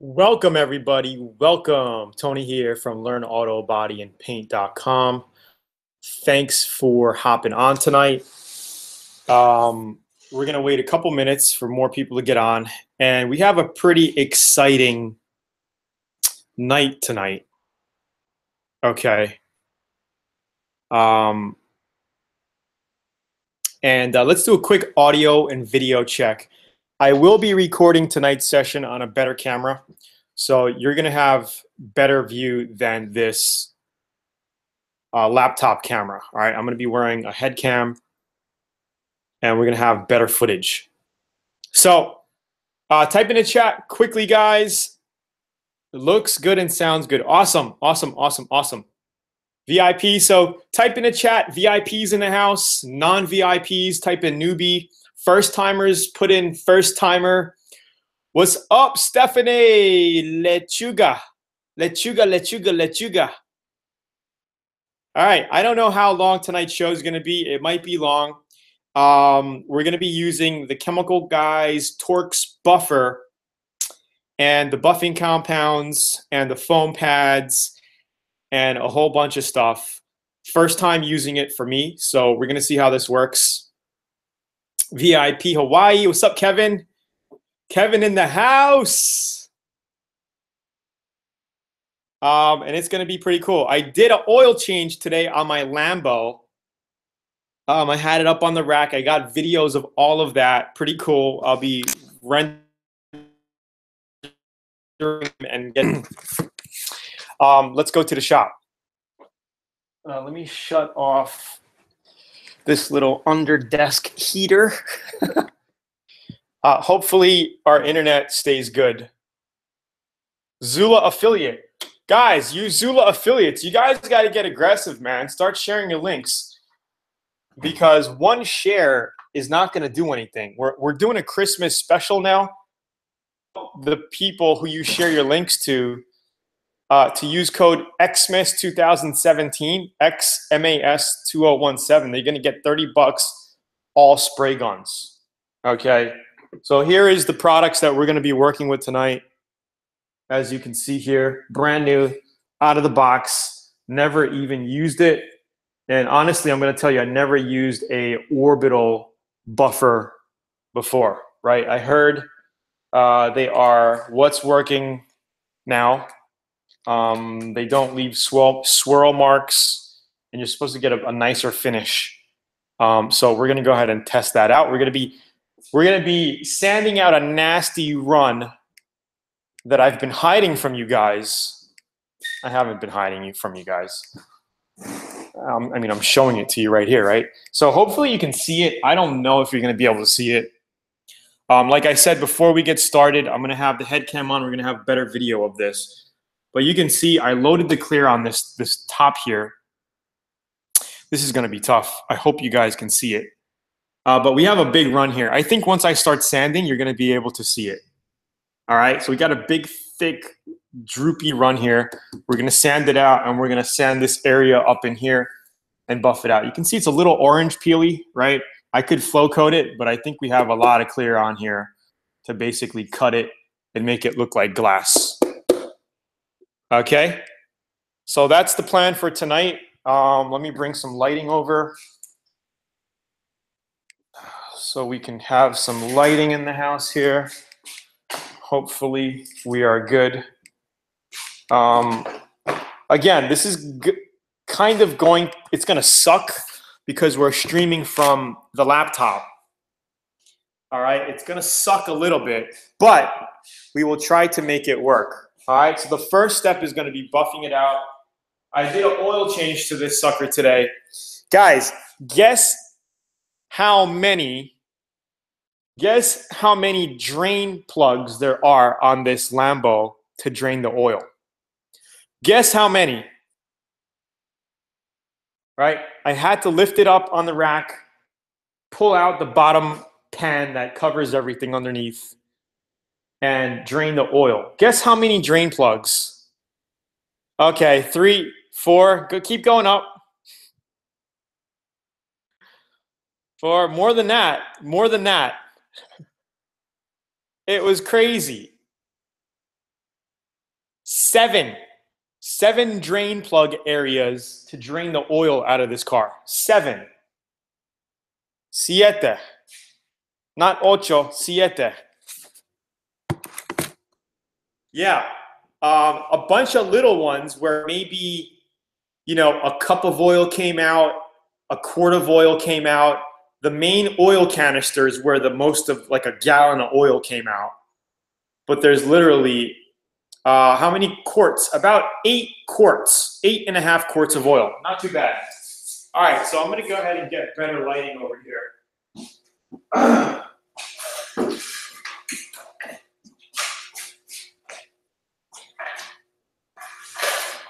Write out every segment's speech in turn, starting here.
Welcome, everybody. Welcome. Tony here from LearnAutoBodyAndPaint.com. Thanks for hopping on tonight. We're going to wait a couple minutes for more people to get on. And we have a pretty exciting night tonight. Okay. Let's do a quick audio and video check. I will be recording tonight's session on a better camera. So you're going to have better view than this laptop camera. All right, I'm going to be wearing a head cam, and we're going to have better footage. So type in the chat quickly, guys. It looks good and sounds good. Awesome, awesome, awesome, awesome. VIP, so type in the chat, VIPs in the house, non-VIPs, type in newbie. First timers, put in first timer. What's up, Stephanie? Lechuga. All right, I don't know how long tonight's show is going to be. It might be long. We're going to be using the Chemical Guys Torx buffer and the buffing compounds and the foam pads and a whole bunch of stuff. First time using it for me, so we're going to see how this works. VIP Hawaii, what's up, Kevin? Kevin in the house. And it's going to be pretty cool. I did an oil change today on my Lambo. I had it up on the rack. I got videos of all of that. Pretty cool. I'll be rendering and getting. Let's go to the shop. Let me shut off this little under desk heater. Hopefully our internet stays good. Zula affiliate. Guys, use Zula affiliates. You guys got to get aggressive, man. Start sharing your links. Because one share is not going to do anything. We're doing a Christmas special now. The people who you share your links to use code XMAS2017, XMAS2017. They're going to get $30 all spray guns. Okay. So here is the products that we're going to be working with tonight. As you can see here, brand new, out of the box, never even used it. And honestly, I'm going to tell you, I never used a orbital buffer before, right? I heard they are what's working now. They don't leave swirl marks, and you're supposed to get a nicer finish. So we're going to go ahead and test that out. We're going to be sanding out a nasty run that I've been hiding from you guys. I haven't been hiding from you guys. I mean, I'm showing it to you right here, right? So hopefully you can see it. I don't know if you're going to be able to see it. Like I said, before we get started, I'm going to have the head cam on. We're going to have better video of this. But you can see I loaded the clear on this top here. This is going to be tough. I hope you guys can see it. But we have a big run here. I think once I start sanding, you're going to be able to see it. All right, so we got a big, thick, droopy run here. We're going to sand it out, and we're going to sand this area up in here and buff it out. You can see it's a little orange peely, right? I could flow coat it, but I think we have a lot of clear on here to basically cut it and make it look like glass. Okay, so that's the plan for tonight. Let me bring some lighting over so we can have some lighting in the house here. Hopefully we are good. Again, this is kind of it's going to suck because we're streaming from the laptop. All right, it's going to suck a little bit, but we will try to make it work. All right, so the first step is going to be buffing it out. I did an oil change to this sucker today. Guys, guess how many drain plugs there are on this Lambo to drain the oil? Guess how many? Right? I had to lift it up on the rack, pull out the bottom pan that covers everything underneath, and drain the oil. Guess how many drain plugs? Okay, 3, 4. Go, keep going up. 4, more than that. More than that. It was crazy. Seven drain plug areas to drain the oil out of this car. 7. Siete. Not ocho, siete. Yeah. A bunch of little ones where maybe, you know, a cup of oil came out, a quart of oil came out. The main oil canisters where the most of like a gallon of oil came out. But there's literally, how many quarts? About 8 quarts, 8.5 quarts of oil. Not too bad. All right, so I'm going to go ahead and get better lighting over here.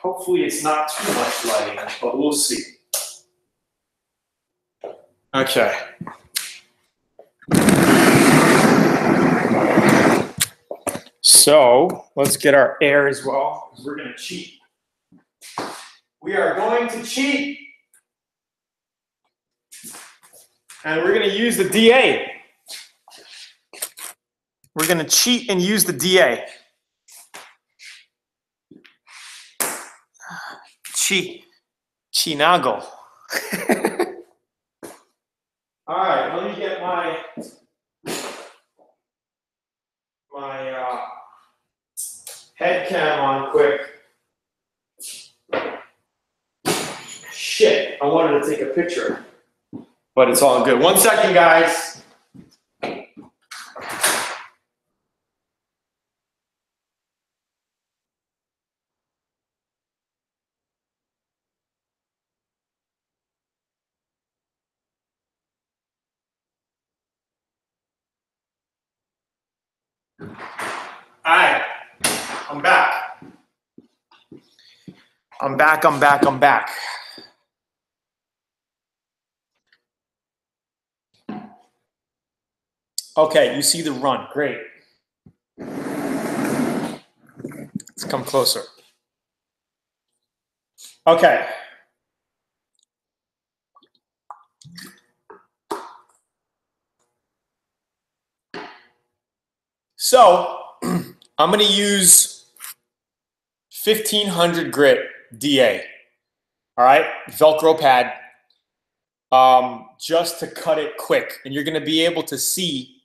Hopefully it's not too much lighting, but we'll see. Okay. So let's get our air as well, because we're going to cheat. We are going to cheat. And we're going to use the DA. We're going to cheat and use the DA. Chinago. All right, let me get my head cam on quick. Shit, I wanted to take a picture, but it's all good. 1 second, guys. All right, I'm back. I'm back. Okay, you see the run, great. Let's come closer. Okay. So, I'm going to use 1500 grit DA. All right, Velcro pad, just to cut it quick. And you're going to be able to see,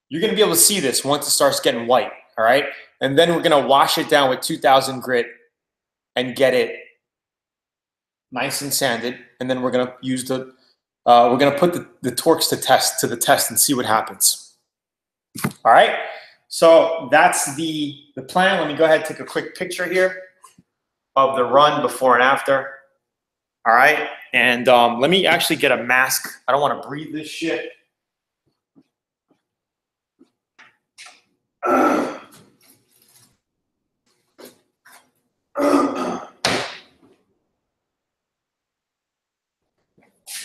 this once it starts getting white. All right, and then we're going to wash it down with 2000 grit and get it nice and sanded. And then we're going to use the, we're going to put the Torx to the test and see what happens. All right, so that's the plan. Let me go ahead and take a quick picture here of the run before and after. All right, and let me actually get a mask. I don't want to breathe this shit.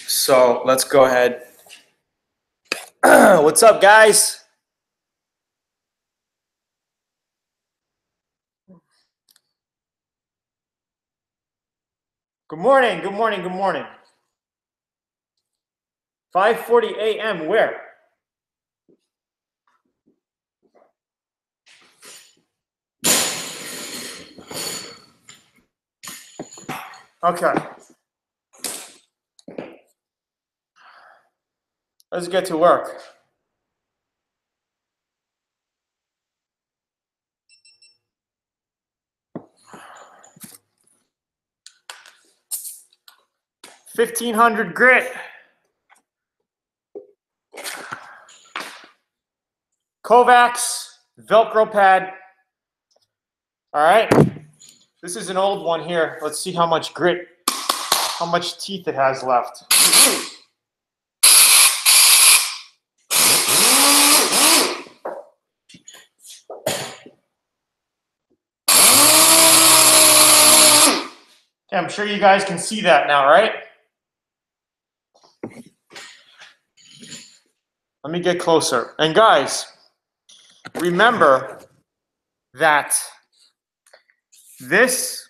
So let's go ahead. What's up, guys? Good morning. 5:40 a.m. where? Okay. Let's get to work. $1,500 grit. Kovacs, Velcro pad. All right. This is an old one here. Let's see how much grit, how much teeth it has left. Okay, I'm sure you guys can see that now, right? Let me get closer. And guys, remember that this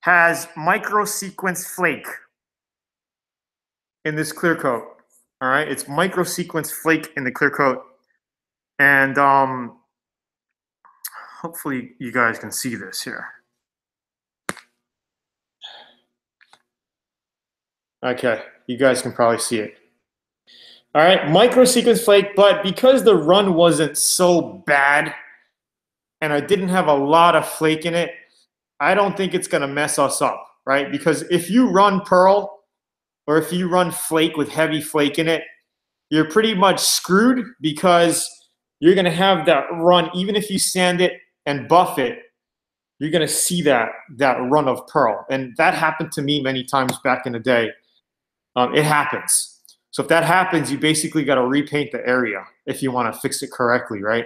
has micro sequence flake in this clear coat. All right, it's micro sequence flake in the clear coat. And hopefully you guys can see this here. Okay, you guys can probably see it. All right, micro sequence flake, but because the run wasn't so bad and I didn't have a lot of flake in it, I don't think it's gonna mess us up, right? Because if you run pearl or if you run flake with heavy flake in it, you're pretty much screwed because you're gonna have that run, even if you sand it and buff it, you're gonna see that run of pearl. And that happened to me many times back in the day. It happens. So if that happens, you basically got to repaint the area if you want to fix it correctly, right?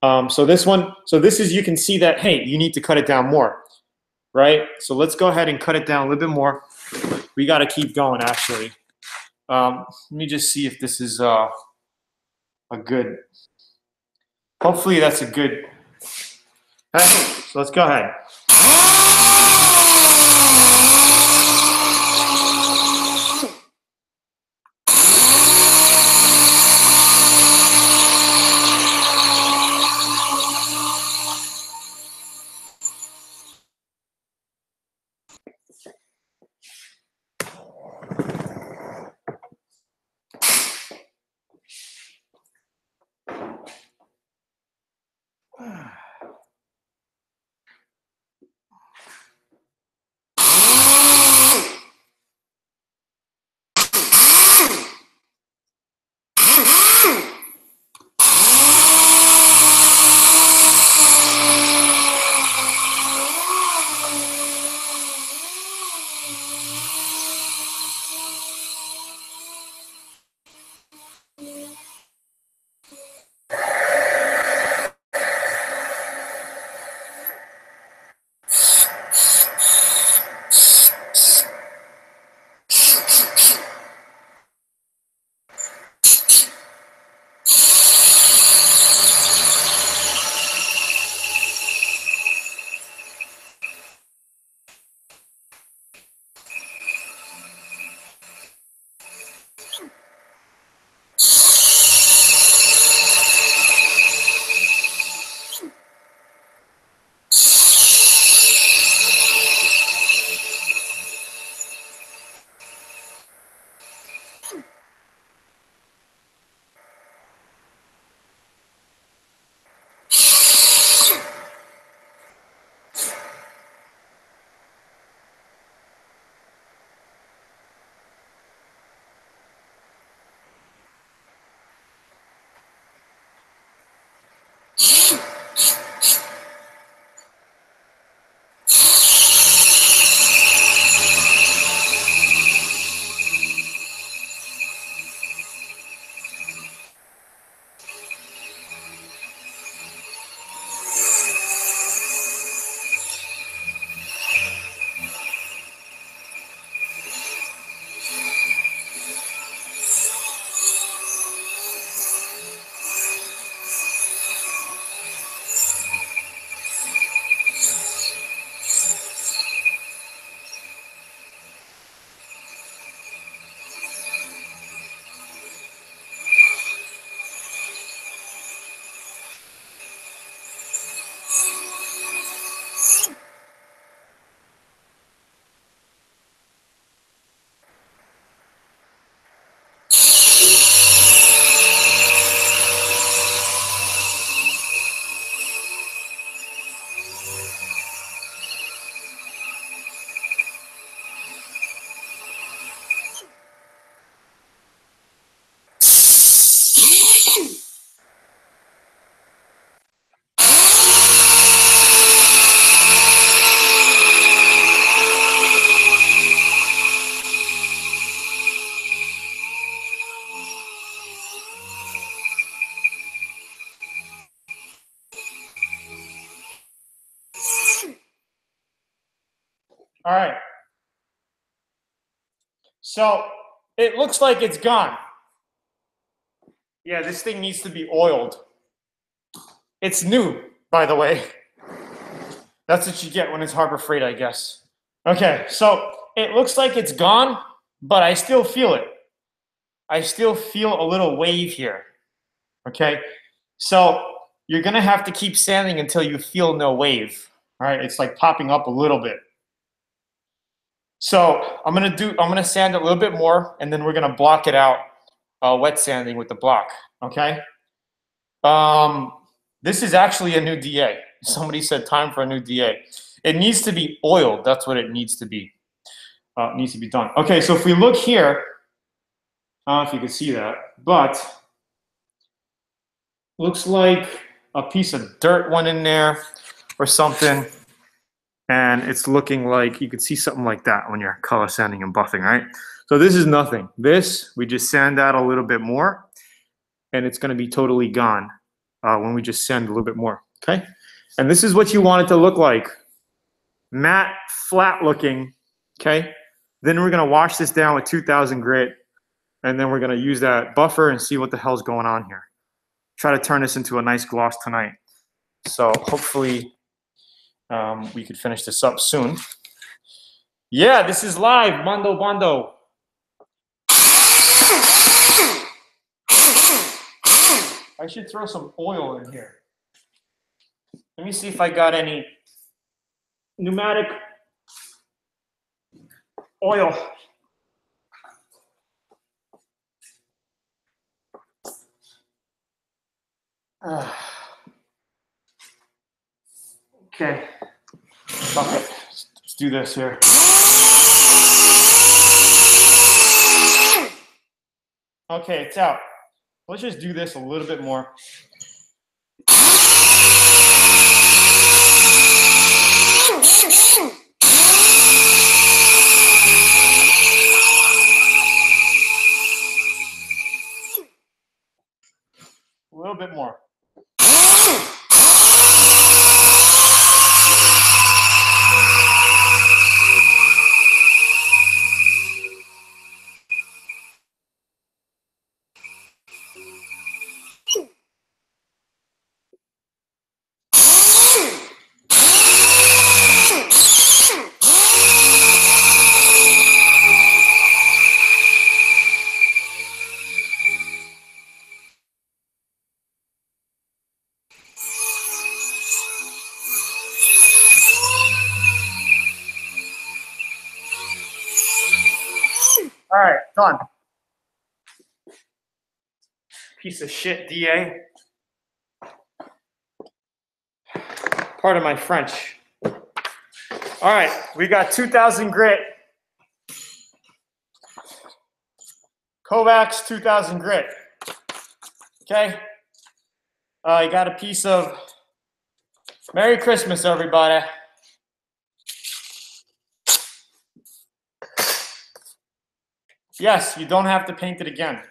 So this is, you can see that, hey, you need to cut it down more, right? So let's go ahead and cut it down a little bit more. We got to keep going, actually. Let me just see if this is a good, hopefully that's a good, all right, so let's go ahead. All right. So it looks like it's gone. Yeah, this thing needs to be oiled. It's new, by the way. That's what you get when it's Harbor Freight, I guess. Okay, so it looks like it's gone, but I still feel it. I still feel a little wave here. Okay, so you're gonna have to keep sanding until you feel no wave. All right, it's like popping up a little bit. So I'm gonna sand it a little bit more, and then we're gonna block it out, wet sanding with the block. Okay. This is actually a new DA. Somebody said time for a new DA. It needs to be oiled. That's what it needs to be. It needs to be done. Okay, so if we look here, I don't know if you can see that, but looks like a piece of dirt went in there or something. And it's looking like you could see something like that when you're color sanding and buffing, right? So this is nothing. This, we just sand out a little bit more, and it's gonna be totally gone when we just sand a little bit more, okay? And this is what you want it to look like. Matte, flat looking, okay? Then we're gonna wash this down with 2000 grit, and then we're gonna use that buffer and see what the hell's going on here. Try to turn this into a nice gloss tonight. So hopefully we could finish this up soon. Yeah, this is live, Mondo Bondo. I should throw some oil in here. Let me see if I got any pneumatic oil. Okay, fuck it. Let's do this here. Okay, it's out. Let's just do this a little bit more. A little bit more. All right, done. Piece of shit, DA. Pardon my French. All right, we got 2000 grit. Kovacs 2000 grit. Okay. You got a piece of Merry Christmas, everybody. Yes, you don't have to paint it again.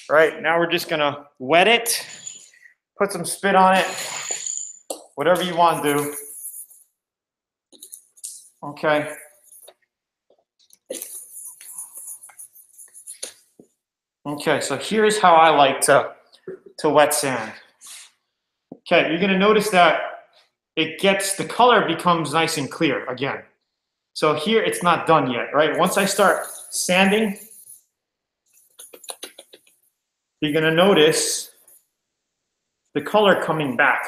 All right, now we're just gonna wet it, put some spit on it, whatever you want to do. Okay. Okay, so here's how I like to wet sand. Okay, you're gonna notice that the color becomes nice and clear again. So here it's not done yet, right? Once I start sanding, you're gonna notice the color coming back.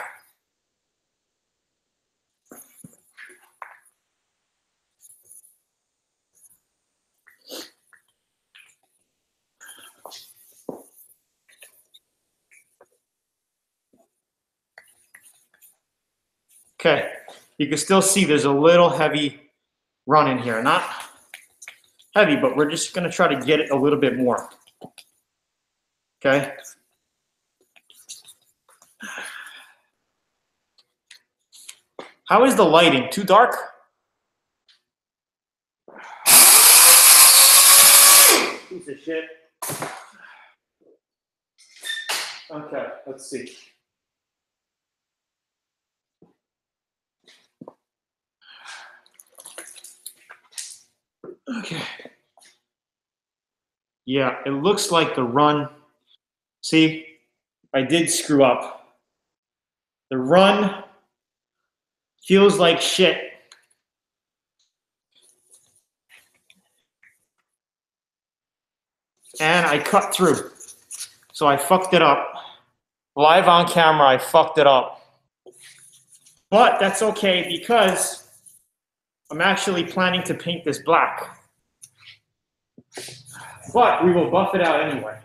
Okay, you can still see there's a little heavy run in here. Not heavy, but we're just gonna try to get it a little bit more. Okay. How is the lighting? Too dark? Piece of shit. Okay, let's see. Okay. Yeah, it looks like the run. See, I did screw up. The run feels like shit. And I cut through. So I fucked it up. Live on camera, I fucked it up. But that's okay because I'm actually planning to paint this black. But we will buff it out anyway.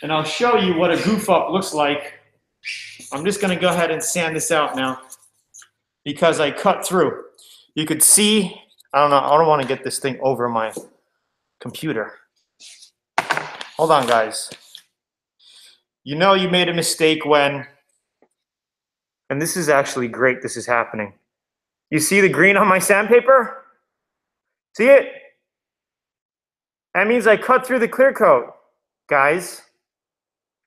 And I'll show you what a goof up looks like. I'm just gonna go ahead and sand this out now because I cut through. You could see, I don't know, I don't wanna get this thing over my computer. Hold on, guys. You know you made a mistake when, and this is actually great, this is happening. You see the green on my sandpaper? See it? That means I cut through the clear coat, guys.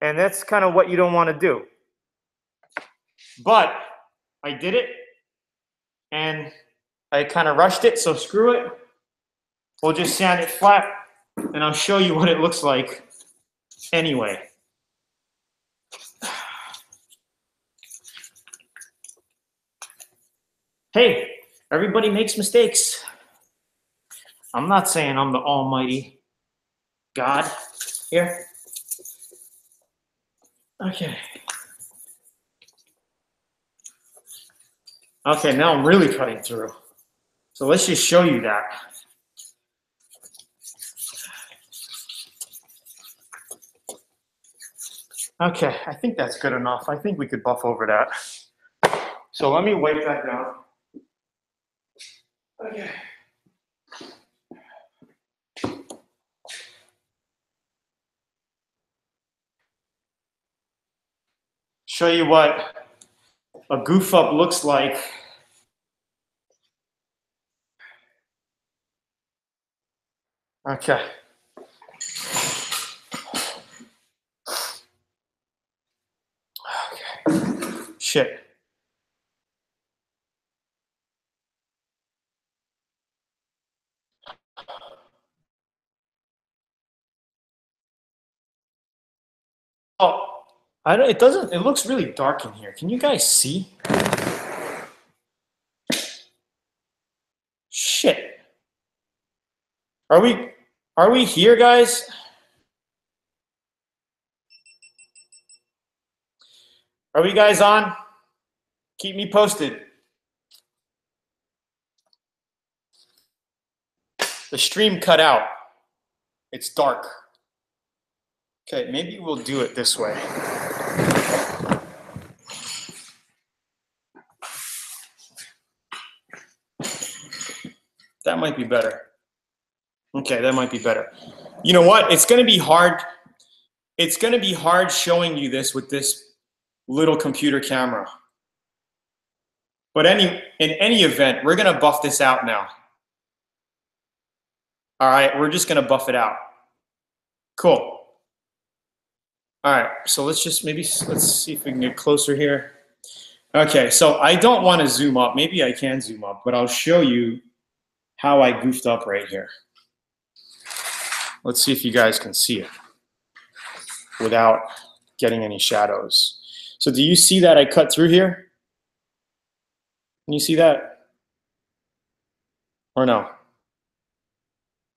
And that's kind of what you don't want to do. But I did it, and I kind of rushed it, so screw it. We'll just sand it flat, and I'll show you what it looks like anyway. Hey, everybody makes mistakes. I'm not saying I'm the almighty God here. Okay. Okay, now I'm really cutting through. So let's just show you that. Okay, I think that's good enough. I think we could buff over that. So let me wipe that down. Okay. Show you what a goof up looks like. Okay. Okay. Shit. Oh, it doesn't, it looks really dark in here. Can you guys see? Shit. Are we here, guys? Are we guys on? Keep me posted. The stream cut out. It's dark. Okay, maybe we'll do it this way. That might be better. Okay, that might be better. You know what? It's going to be hard. It's going to be hard showing you this with this little computer camera. But in any event, we're going to buff this out now. All right, we're just going to buff it out. Cool. All right, so let's see if we can get closer here. Okay, so I don't want to zoom up. Maybe I can zoom up, but I'll show you how I goofed up right here. Let's see if you guys can see it without getting any shadows. So do you see that I cut through here? Can you see that? Or no?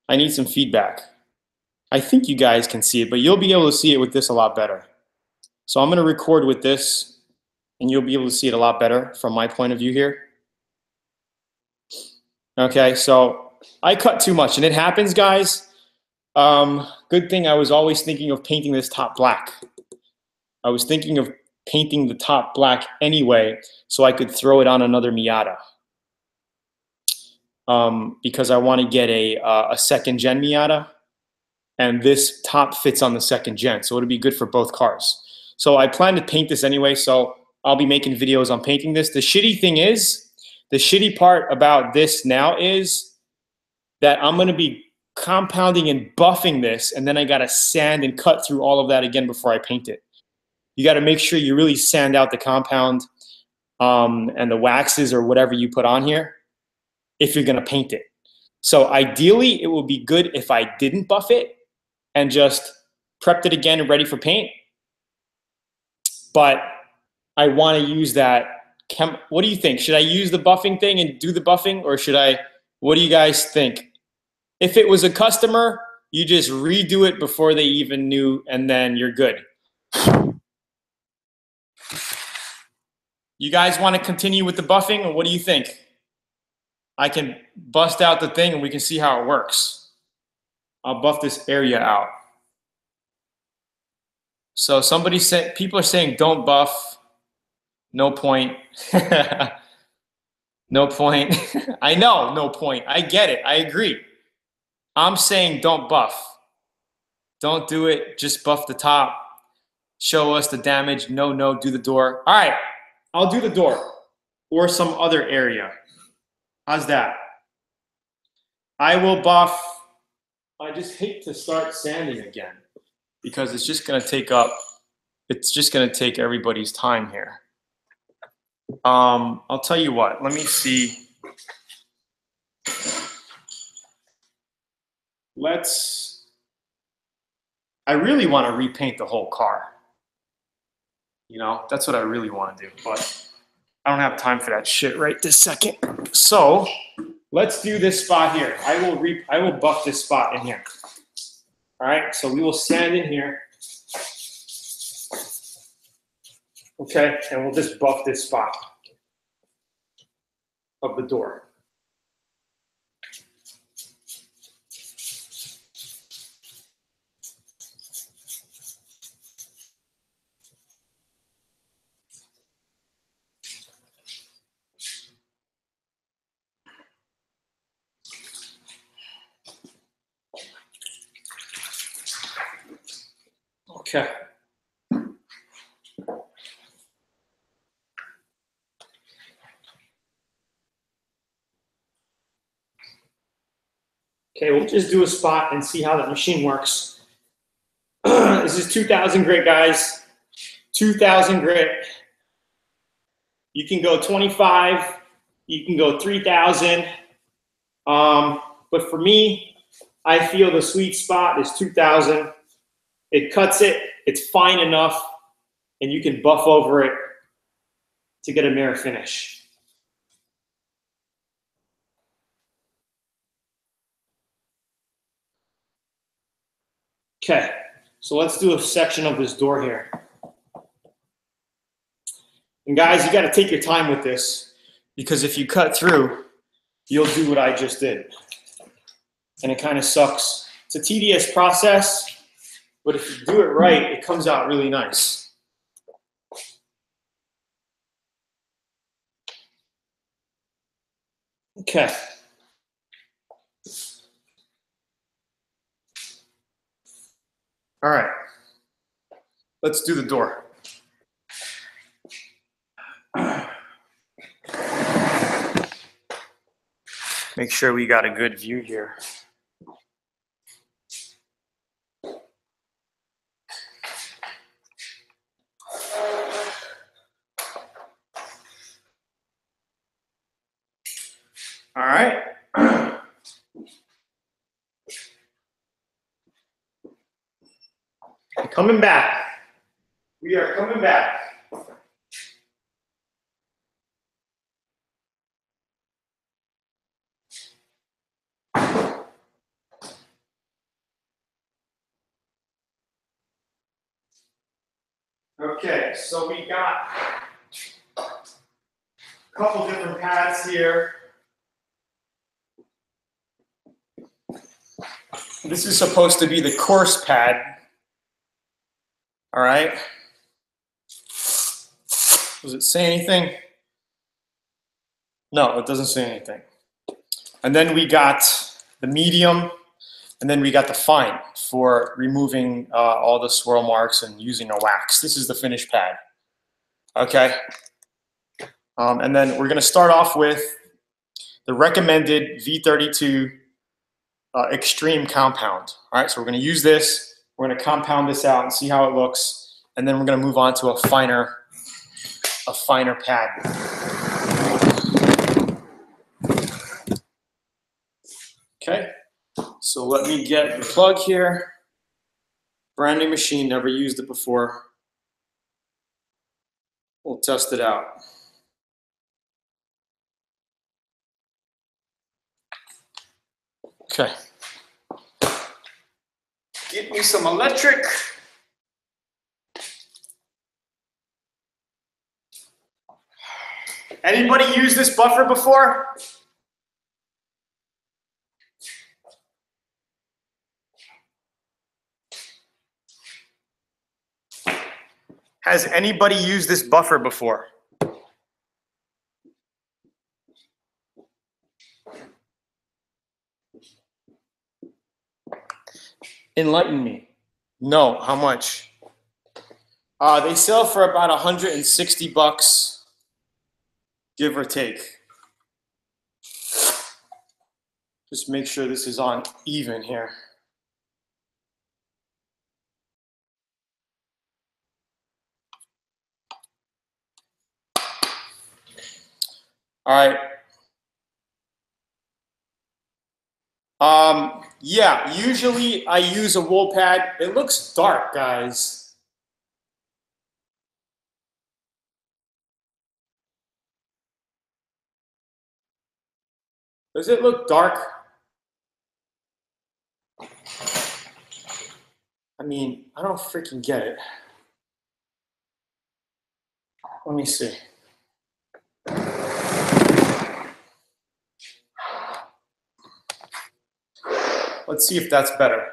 I need some feedback. I think you guys can see it, but you'll be able to see it with this a lot better. So I'm going to record with this, and you'll be able to see it a lot better from my point of view here. Okay, so I cut too much, and it happens, guys. Good thing I was always thinking of painting this top black. I was thinking of painting the top black anyway, so I could throw it on another Miata. Because I want to get a second gen Miata, and this top fits on the second gen, so it'll be good for both cars. So I plan to paint this anyway, so I'll be making videos on painting this. The shitty thing is, the shitty part about this now is that I'm going to be compounding and buffing this, and then I got to sand and cut through all of that again before I paint it. You got to make sure you really sand out the compound and the waxes or whatever you put on here if you're going to paint it. So ideally, it would be good if I didn't buff it and just prepped it again and ready for paint. But I want to use that. What do you think? Should I use the buffing thing and do the buffing, or should I? What do you guys think? If it was a customer you just redo it before they even knew, and then you're good. You guys want to continue with the buffing, or what do you think? I can bust out the thing and we can see how it works. I'll buff this area out. So somebody said, people are saying don't buff. No point. No point. I know, no point. I get it. I agree. I'm saying don't buff. Don't do it. Just buff the top. Show us the damage. No, do the door. All right, I'll do the door or some other area. How's that? I will buff. I just hate to start sanding again because it's just going to take up, it's just going to take everybody's time here. I'll tell you what, let me see. I really want to repaint the whole car. You know, that's what I really want to do, but I don't have time for that shit right this second. So let's do this spot here. I will buff this spot in here. All right, so we will sand in here. Okay, and we'll just buff this spot of the door. Okay. Okay, we'll just do a spot and see how that machine works. This is 2000 grit, guys. 2000 grit. You can go 25. You can go 3000. But for me, I feel the sweet spot is 2000. It cuts it. It's fine enough. And you can buff over it to get a mirror finish. Okay, so let's do a section of this door here. And guys, you got to take your time with this because if you cut through, you'll do what I just did. And it kind of sucks. It's a tedious process, but if you do it right, it comes out really nice. Okay. All right. Let's do the door. Make sure we got a good view here. All right. Coming back. We are coming back. Okay, so we got a couple different pads here. This is supposed to be the coarse pad. All right. Does it say anything? No, it doesn't say anything. And then we got the medium, and then we got the fine for removing all the swirl marks and using a wax. This is the finished pad. Okay. And then we're going to start off with the recommended V32 extreme compound. All right, so we're going to use this. We're going to compound this out and see how it looks, and then we're going to move on to a finer pad. Okay, so let me get the plug here. Brand new machine, never used it before. We'll test it out. Okay. Get me some electric. Anybody use this buffer before? Has anybody used this buffer before? Enlighten me. No, how much? They sell for about 160 bucks, give or take. Just make sure this is on even here. All right. Yeah, usually I use a wool pad. It looks dark, guys. Does it look dark? I mean, I don't freaking get it. Let me see. Let's see if that's better.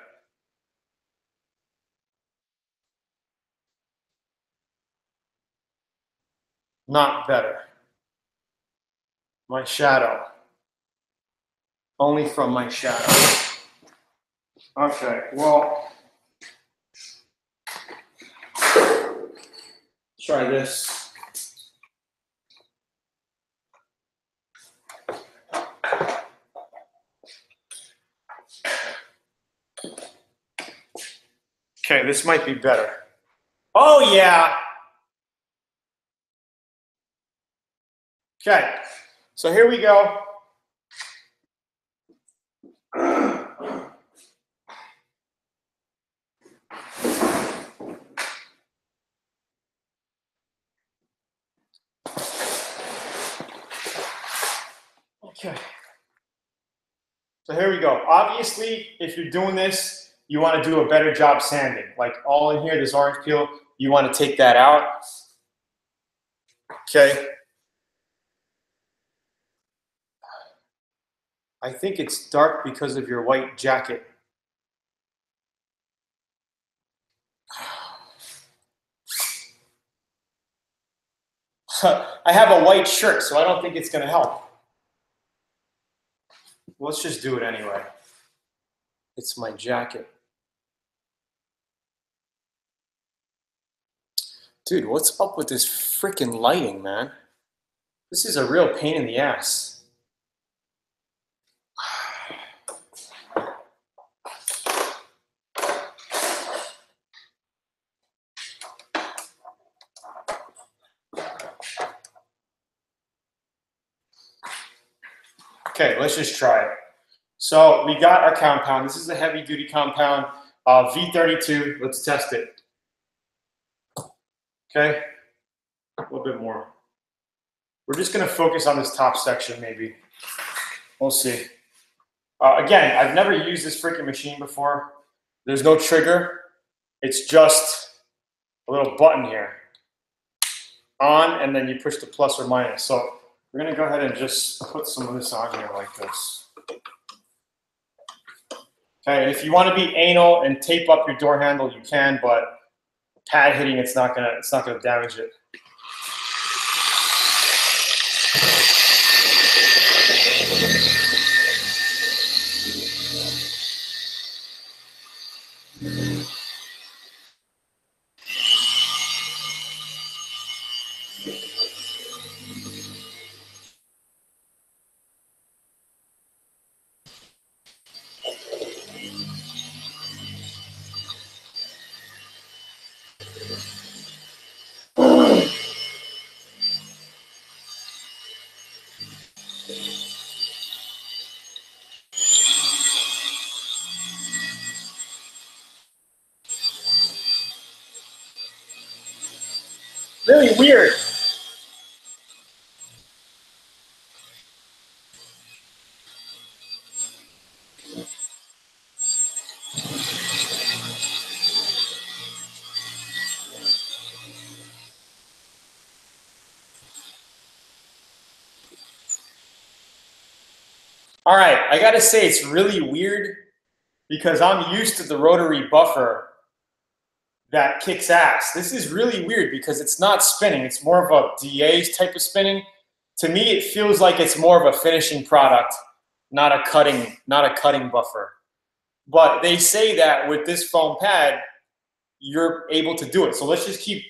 Not better. My shadow. Only from my shadow. Okay, well, try this. Okay, this might be better. Oh, yeah. Okay, so here we go. Okay. So here we go. Obviously, if you're doing this, you want to do a better job sanding. Like all in here, this orange peel, you want to take that out. Okay. I think it's dark because of your white jacket. I have a white shirt, so I don't think it's going to help. Let's just do it anyway. It's my jacket. Dude, what's up with this freaking lighting, man? This is a real pain in the ass. Okay, let's just try it. So we got our compound. This is a heavy duty compound, V32. Let's test it. Okay, a little bit more. We're just gonna focus on this top section maybe. We'll see. Again, I've never used this freaking machine before. There's no trigger. It's just a little button here. On, and then you push the plus or minus. So we're gonna go ahead and just put some of this on here like this. Okay, if you want to be anal and tape up your door handle, you can, but pad hitting, it's not gonna damage it. Really weird. All right, I gotta say it's really weird because I'm used to the rotary buffer that kicks ass. This is really weird because it's not spinning. It's more of a DA type of spinning. To me, it feels like it's more of a finishing product, not a cutting buffer. But they say that with this foam pad, you're able to do it. So let's keep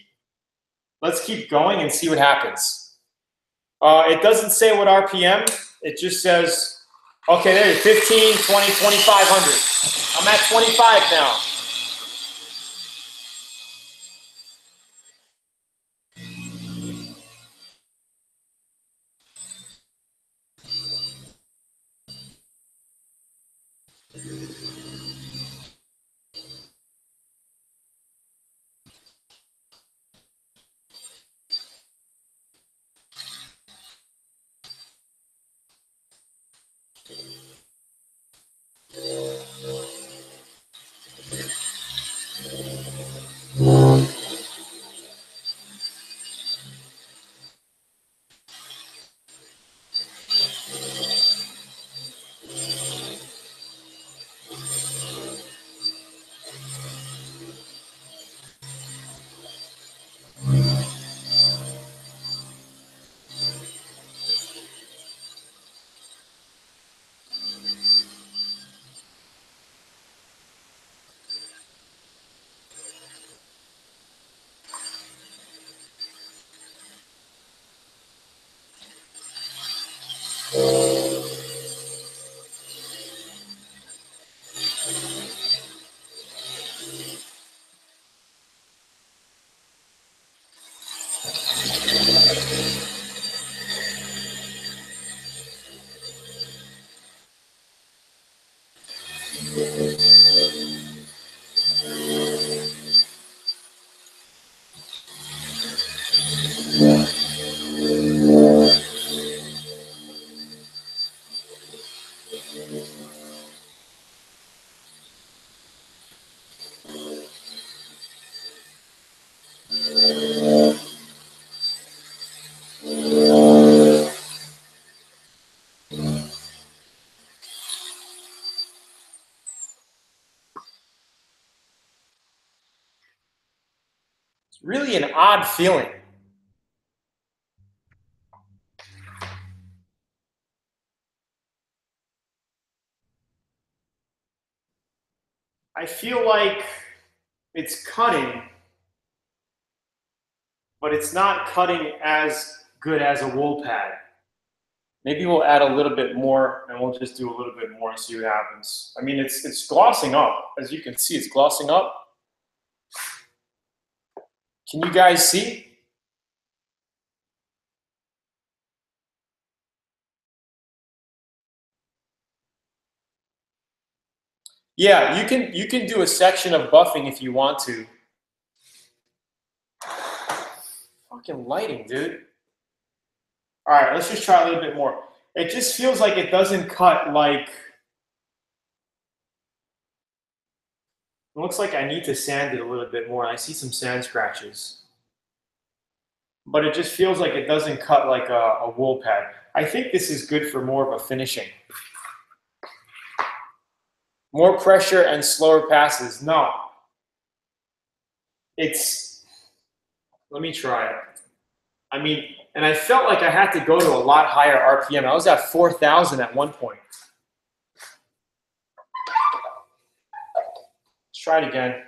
going and see what happens. It doesn't say what RPM. It just says, okay, there you go, 15, 20, 2,500. I'm at 25 now. It's really an odd feeling. I feel like it's cutting, but it's not cutting as good as a wool pad. Maybe we'll add a little bit more and we'll just do a little bit more and see what happens. I mean, it's glossing up. As you can see, it's glossing up. Can you guys see? Yeah, you can do a section of buffing if you want to. Fucking lighting, dude. All right, let's just try a little bit more. It just feels like it doesn't cut like. It looks like I need to sand it a little bit more. I see some sand scratches. But it just feels like it doesn't cut like a wool pad. I think this is good for more of a finishing. More pressure and slower passes. No. Let me try it. I mean, and I felt like I had to go to a lot higher RPM. I was at 4,000 at one point. Let's try it again.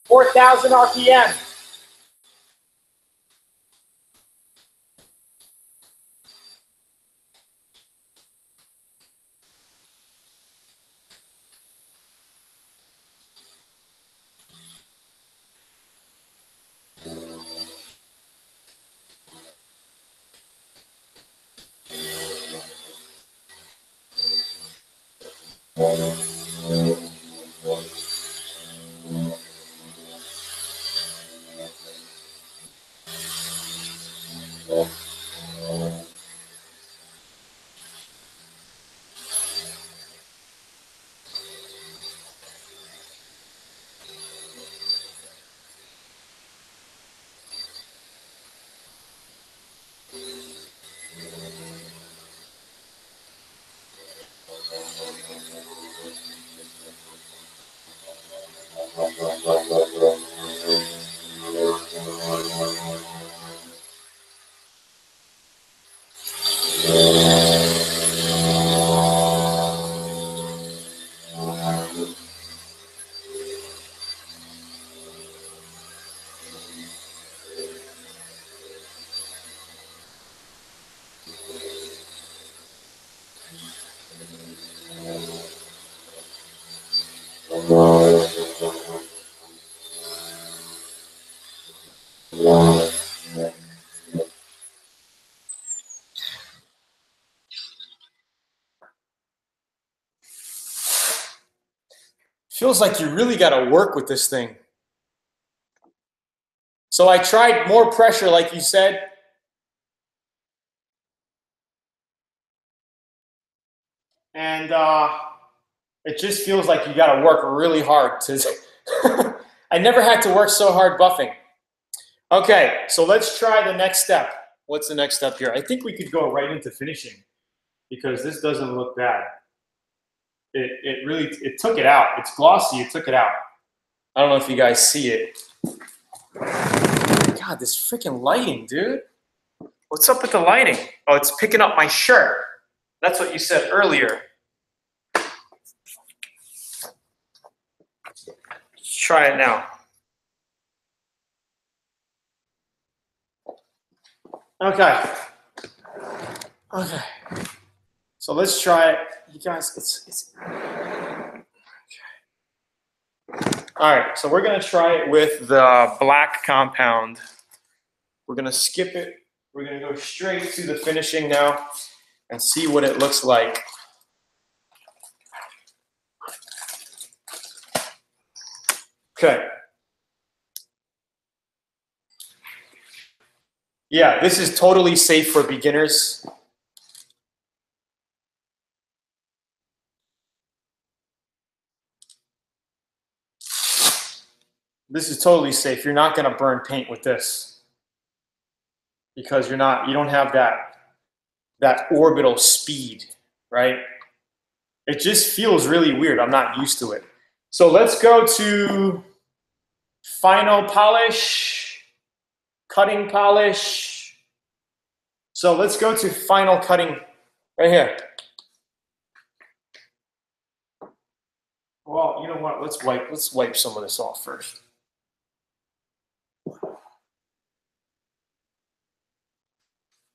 Four thousand RPM. Feels like you really got to work with this thing. So I tried more pressure, like you said. And it just feels like you got to work really hard to. I never had to work so hard buffing. Okay, so let's try the next step. What's the next step here? I think we could go right into finishing because this doesn't look bad. It really took it out. It's glossy. It took it out. I don't know if you guys see it. God, this freaking lighting, dude. What's up with the lighting? Oh, it's picking up my shirt. That's what you said earlier. Let's try it now. Okay. Okay. So let's try it. You guys, it's all right, so we're gonna try it with the black compound. We're gonna skip it. We're gonna go straight to the finishing now and see what it looks like. Okay. Yeah, this is totally safe for beginners. This is totally safe. You're not gonna burn paint with this because you don't have that orbital speed, right? It just feels really weird. I'm not used to it. So let's go to final polish, cutting polish. So let's go to final cutting right here. Well, you know what? Let's wipe some of this off first.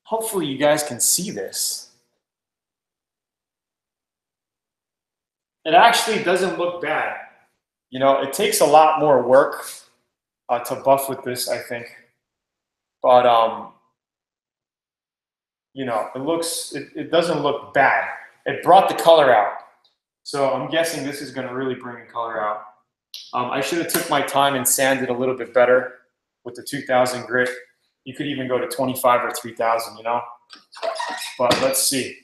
Hopefully you guys can see this. It actually doesn't look bad. You know, it takes a lot more work to buff with this, I think. But you know, it doesn't look bad. It brought the color out. So I'm guessing this is going to really bring the color out. I should have took my time and sanded a little bit better with the 2000 grit. You could even go to 25 or 3000, you know. But let's see.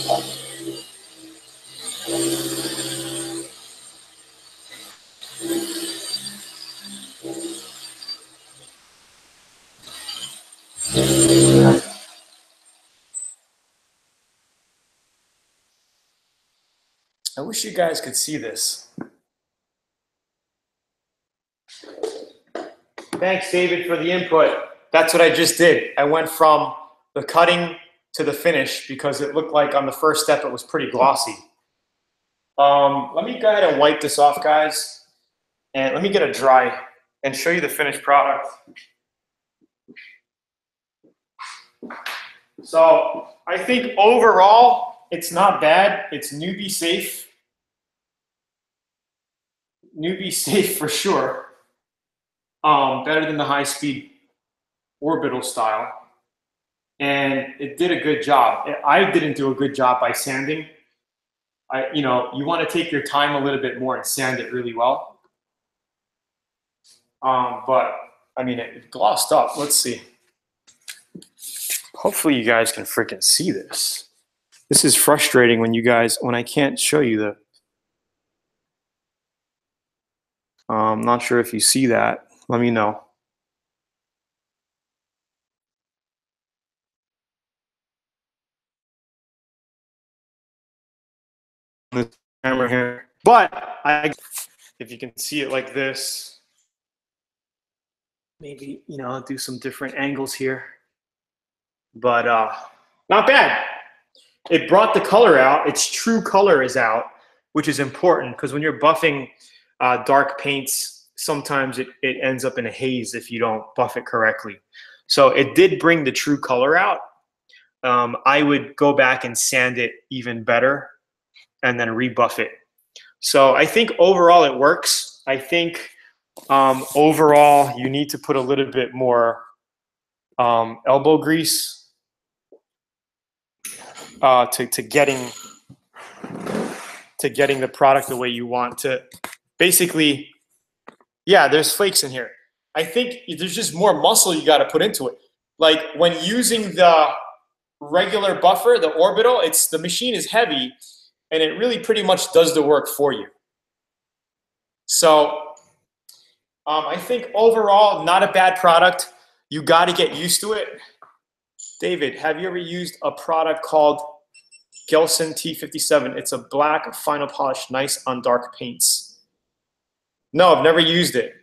I wish you guys could see this. Thanks, David, for the input. That's what I just did. I went from the cutting to the finish because it looked like on the first step it was pretty glossy. Let me go ahead and wipe this off, guys. And let me get a dry and show you the finished product. So I think overall, it's not bad. It's newbie safe. Newbie safe for sure. Better than the high-speed orbital style. And it did a good job. I didn't do a good job by sanding. You you want to take your time a little bit more and sand it really well. But I mean, it glossed up. Let's see. Hopefully you guys can freaking see this. This is frustrating when I can't show you the. I'm not sure if you see that. Let me know. The camera here, but if you can see it like this, maybe I'll do some different angles here. But not bad. It brought the color out. Its true color is out, which is important because when you're buffing dark paints, sometimes it ends up in a haze if you don't buff it correctly. So it did bring the true color out. I would go back and sand it even better and then rebuff it. So I think overall it works. I think overall you need to put a little bit more elbow grease to getting the product the way you want to. Basically, yeah, there's flakes in here. I think there's just more muscle you got to put into it. Like when using the regular buffer, the orbital, the machine is heavy and it really pretty much does the work for you. So I think overall, not a bad product. You got to get used to it. David, have you ever used a product called Gelson T57? It's a black final polish, nice on dark paints. No, I've never used it.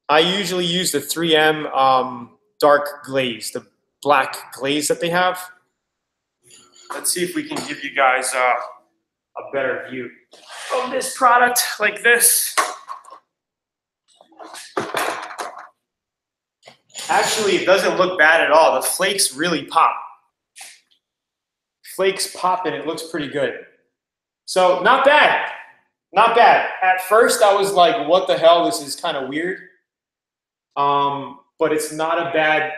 I usually use the 3M dark glaze, the black glaze that they have. Let's see if we can give you guys a better view of this product like this. Actually, it doesn't look bad at all. The flakes really pop. Flakes pop and it looks pretty good. So not bad, not bad. At first I was like, what the hell, this is kind of weird. But it's not a bad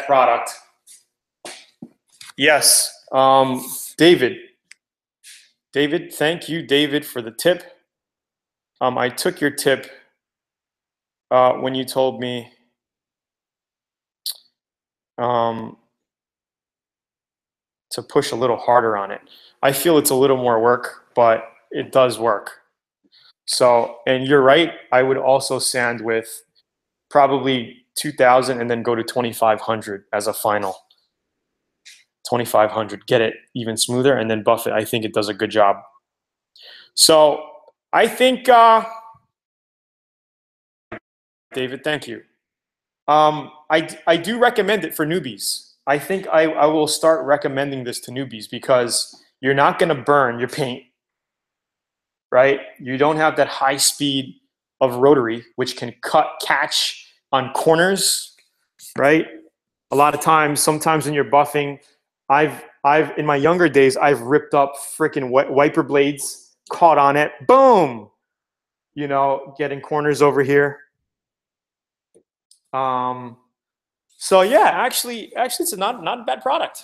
product. Yes, David, thank you, David, for the tip. I took your tip when you told me to push a little harder on it. I feel it's a little more work, but it does work. So, and you're right, I would also sand with probably 2000 and then go to 2500 as a final. 2500, get it even smoother and then buff it. I think it does a good job. So I think, David, thank you. I do recommend it for newbies. I think I will start recommending this to newbies because you're not going to burn your paint, right? You don't have that high speed of rotary, which can catch on corners, right? A lot of times, sometimes when you're buffing, I've in my younger days, I've ripped up freaking wiper blades, caught on it, boom, getting corners over here. So yeah, actually it's not a bad product.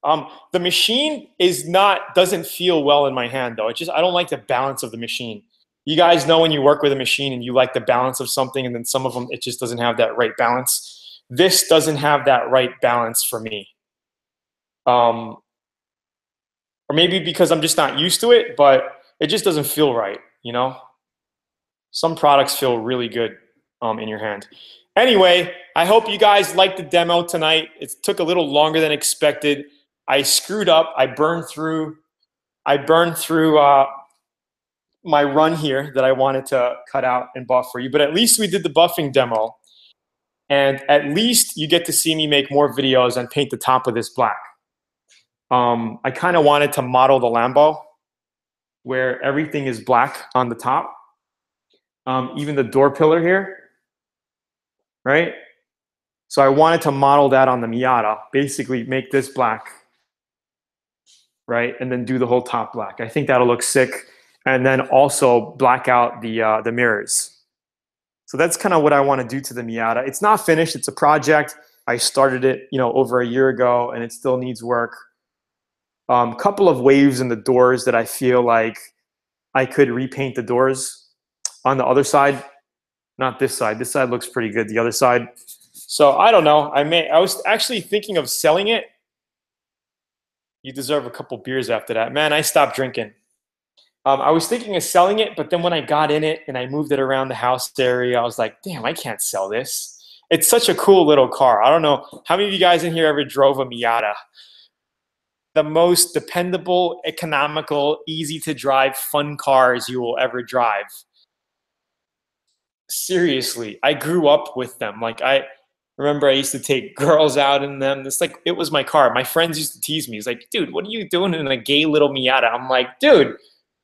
The machine doesn't feel well in my hand though. I don't like the balance of the machine. You guys know when you work with a machine and you like the balance of something and then some of them, it just doesn't have that right balance. This doesn't have that right balance for me. or maybe because I'm just not used to it, but it just doesn't feel right, you know? Some products feel really good in your hand. Anyway, I hope you guys liked the demo tonight. It took a little longer than expected. I screwed up. I burned through my run here that I wanted to cut out and buff for you. But at least we did the buffing demo. And at least you get to see me make more videos and paint the top of this black. I kind of wanted to model the Lambo where everything is black on the top. Even the door pillar here, right? So I wanted to model that on the Miata, basically make this black, right? And then do the whole top black. I think that'll look sick. And then also black out the mirrors. So that's kind of what I want to do to the Miata. It's not finished. It's a project. I started it, over a year ago, and it still needs work. Couple of waves in the doors that I feel like I could repaint the doors on the other side. Not this side. This side looks pretty good. The other side. So I don't know. I was actually thinking of selling it. You deserve a couple beers after that. Man, I stopped drinking. I was thinking of selling it, but then when I got in it and I moved it around the house area, I was like, damn, I can't sell this. It's such a cool little car. I don't know. How many of you guys in here ever drove a Miata? The most dependable, economical, easy to drive, fun cars you will ever drive. Seriously, I grew up with them. Like I remember I used to take girls out in them. It's like, it was my car. My friends used to tease me. It's like, dude, what are you doing in a gay little Miata? I'm like, dude,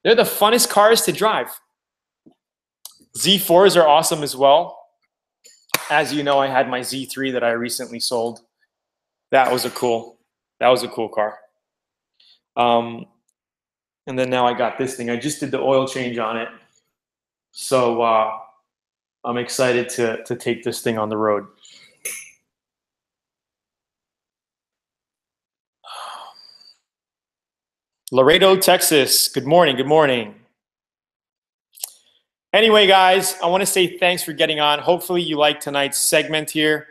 they're the funnest cars to drive. Z4s are awesome as well. As you know, I had my Z3 that I recently sold. That was a cool car. And then now I got this thing. I just did the oil change on it. So I'm excited to take this thing on the road. Laredo, Texas. Good morning. Good morning. Anyway, guys, I want to say thanks for getting on. Hopefully you like tonight's segment here.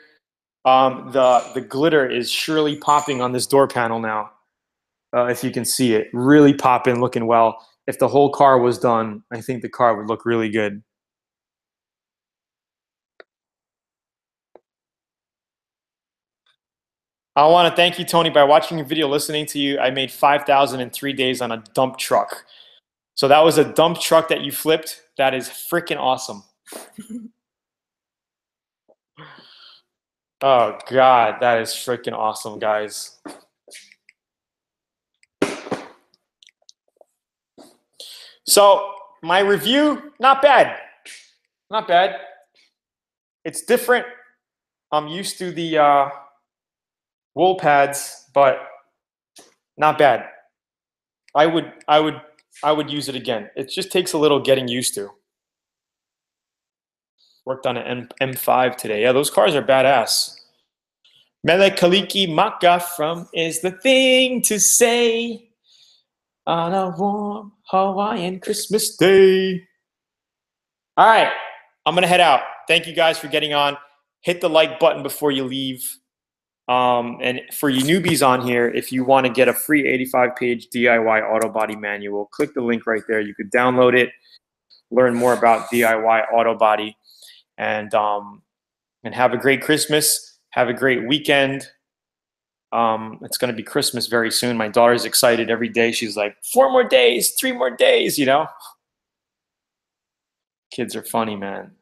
The glitter is surely popping on this door panel now. If you can see it, really popping, looking well. If the whole car was done, I think the car would look really good. I want to thank you, Tony. By watching your video, listening to you, I made $5,000 in 3 days on a dump truck. So that was a dump truck that you flipped. That is freaking awesome. Oh, God, that is freaking awesome, guys. So my review, not bad. Not bad. It's different. I'm used to the wool pads, but not bad. I would use it again. It just takes a little getting used to. Worked on an M5 today. Yeah, those cars are badass. Mele Kaliki Maka from Is the Thing to Say on a warm Hawaiian Christmas day. All right, I'm going to head out. Thank you guys for getting on. Hit the like button before you leave. And for you newbies on here, if you want to get a free 85-page DIY auto body manual, click the link right there. You could download it, learn more about DIY auto body, and have a great Christmas. Have a great weekend. It's going to be Christmas very soon. My daughter's excited every day. She's like, 4 more days, 3 more days, you know? Kids are funny, man.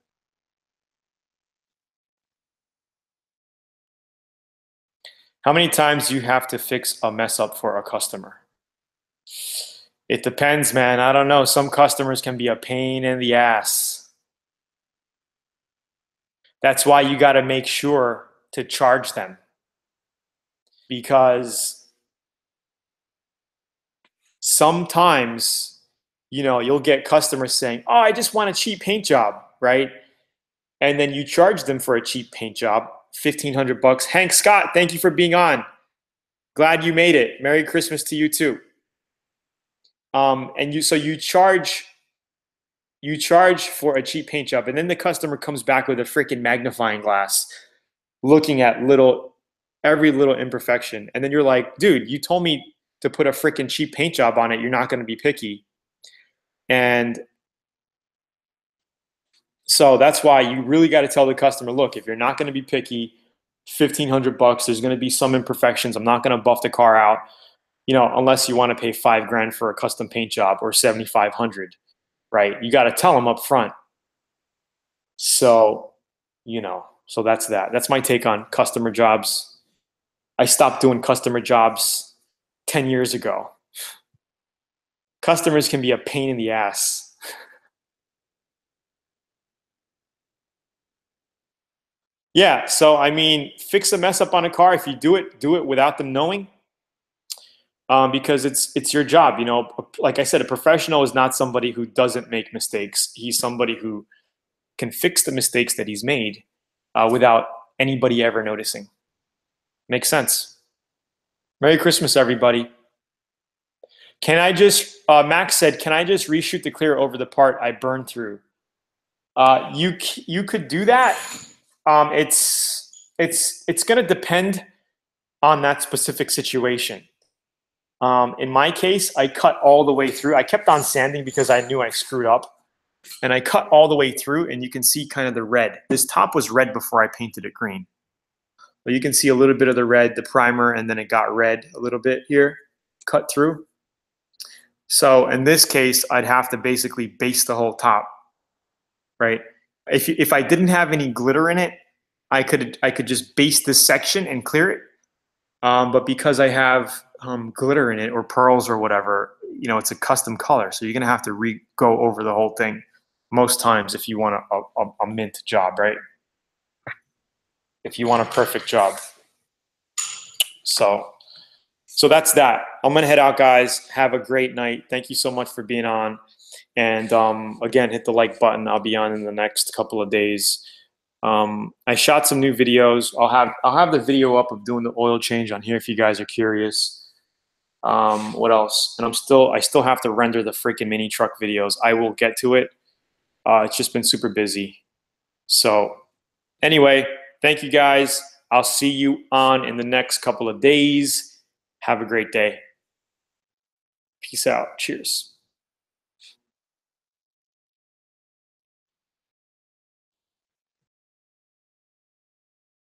How many times do you have to fix a mess up for a customer? It depends, man. I don't know. Some customers can be a pain in the ass. That's why you got to make sure to charge them. Because sometimes, you'll get customers saying, oh, I just want a cheap paint job, right? And then you charge them for a cheap paint job, $1,500. Hank Scott, thank you for being on. Glad you made it. Merry Christmas to you too. And you charge for a cheap paint job, and then the customer comes back with a freaking magnifying glass, looking at little every little imperfection. And then you're like, dude, you told me to put a freaking cheap paint job on it. You're not going to be picky. And so that's why you really got to tell the customer, look, if you're not going to be picky, $1,500, there's going to be some imperfections. I'm not going to buff the car out, you know, unless you want to pay $5,000 for a custom paint job or $7,500, right? You got to tell them up front. So, you know, so that's that. That's my take on customer jobs. I stopped doing customer jobs 10 years ago. Customers can be a pain in the ass. Yeah, so I mean, fix a mess up on a car. If you do it without them knowing, because it's your job. You know, like I said, a professional is not somebody who doesn't make mistakes. He's somebody who can fix the mistakes that he's made without anybody ever noticing. Makes sense. Merry Christmas, everybody. Can I just, Max said, can I just reshoot the clear over the part I burned through? You could do that. It's going to depend on that specific situation. In my case, I cut all the way through. I kept on sanding because I knew I screwed up. And I cut all the way through, and you can see kind of the red. This top was red before I painted it green. But you can see a little bit of the red, the primer, and then it got red a little bit here, cut through. So in this case, I'd have to basically base the whole top, right? If I didn't have any glitter in it, I could just base this section and clear it. But because I have glitter in it or pearls or whatever, you know, it's a custom color. So you're going to have to go over the whole thing most times if you want a mint job, right? If you want a perfect job. So that's that. I'm going to head out, guys. Have a great night. Thank you so much for being on. And again, hit the like button. I'll be on in the next couple of days. I shot some new videos. I'll have the video up of doing the oil change on here if you guys are curious. What else? And I still have to render the freaking mini truck videos. I will get to it. It's just been super busy. So anyway, thank you guys. I'll see you on in the next couple of days. Have a great day. Peace out. Cheers.